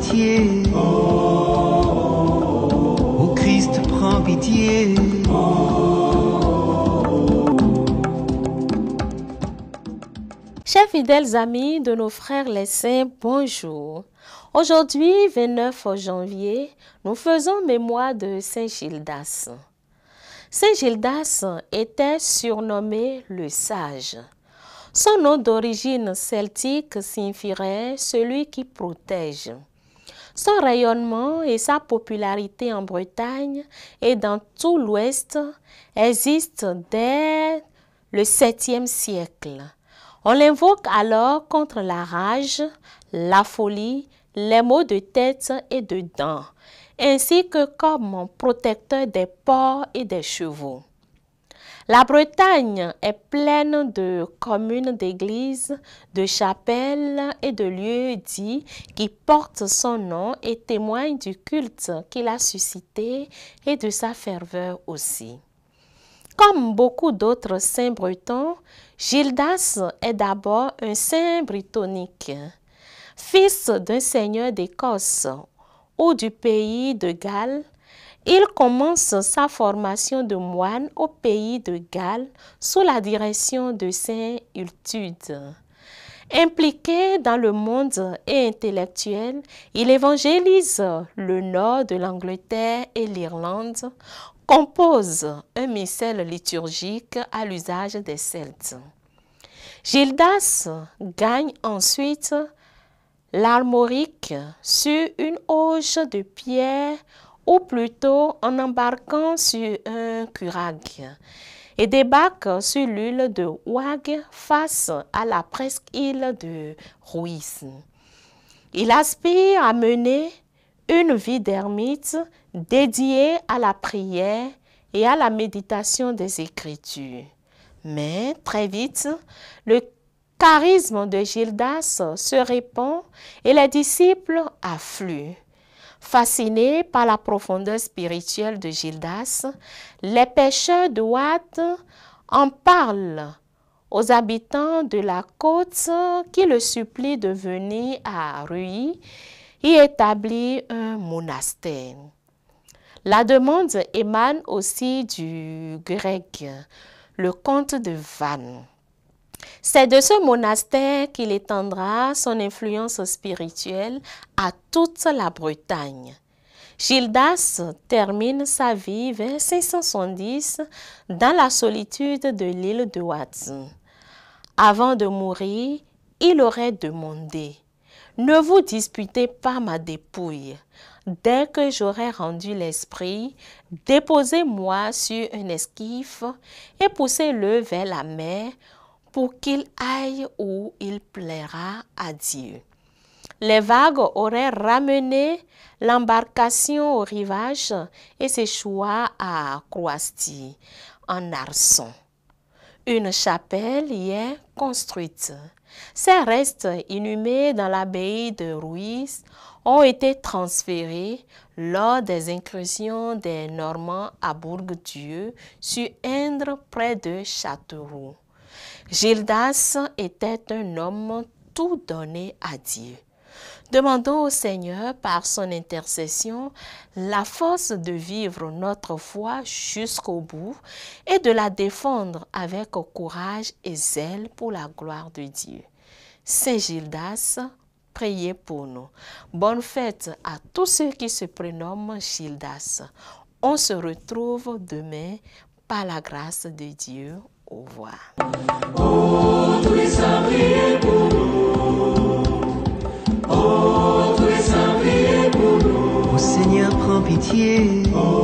pitié. Ô Christ, prends pitié. Chers fidèles amis de nos frères les saints, bonjour. Aujourd'hui, 29 janvier, nous faisons mémoire de Saint Gildas. Saint Gildas était surnommé le sage. Son nom d'origine celtique signifierait celui qui protège. Son rayonnement et sa popularité en Bretagne et dans tout l'Ouest existent dès le 7e siècle. On l'invoque alors contre la rage, la folie, les maux de tête et de dents, ainsi que comme protecteur des porcs et des chevaux. La Bretagne est pleine de communes d'églises, de chapelles et de lieux dits qui portent son nom et témoignent du culte qu'il a suscité et de sa ferveur aussi. Comme beaucoup d'autres saints bretons, Gildas est d'abord un saint britannique, fils d'un seigneur d'Écosse ou du pays de Galles. Il commence sa formation de moine au pays de Galles sous la direction de saint Iltude. Impliqué dans le monde et intellectuel, il évangélise le nord de l'Angleterre et l'Irlande, compose un missel liturgique à l'usage des Celtes. Gildas gagne ensuite l'Armorique sur une auge de pierre ou plutôt en embarquant sur un curragh et débarque sur l'île de Ouag face à la presqu'île de Ruiz. Il aspire à mener une vie d'ermite dédiée à la prière et à la méditation des Écritures. Mais très vite, le charisme de Gildas se répand et les disciples affluent. Fascinés par la profondeur spirituelle de Gildas, les pêcheurs de Ouad en parlent aux habitants de la côte qui le supplient de venir à Ruy y établir un monastère. La demande émane aussi du grec, le comte de Vannes. C'est de ce monastère qu'il étendra son influence spirituelle à toute la Bretagne. Gildas termine sa vie vers 570 dans la solitude de l'île de Ouad. Avant de mourir, il aurait demandé « Ne vous disputez pas ma dépouille. Dès que j'aurai rendu l'esprit, déposez-moi sur un esquif et poussez-le vers la mer pour qu'il aille où il plaira à Dieu. » Les vagues auraient ramené l'embarcation au rivage et s'échoua à Croasti, en Arçon. Une chapelle y est construite. Ses restes inhumés dans l'abbaye de Ruiz ont été transférés lors des incursions des Normands à Bourg-Dieu sur Indre près de Châteauroux. Gildas était un homme tout donné à Dieu. Demandons au Seigneur par son intercession la force de vivre notre foi jusqu'au bout et de la défendre avec courage et zèle pour la gloire de Dieu. Saint Gildas, priez pour nous. Bonne fête à tous ceux qui se prénomment Gildas. On se retrouve demain par la grâce de Dieu. Au revoir. Oh, tous les saints, priez pour nous. Oh, tous les saints, priez pour nous. Ô Seigneur, prends pitié. Oh,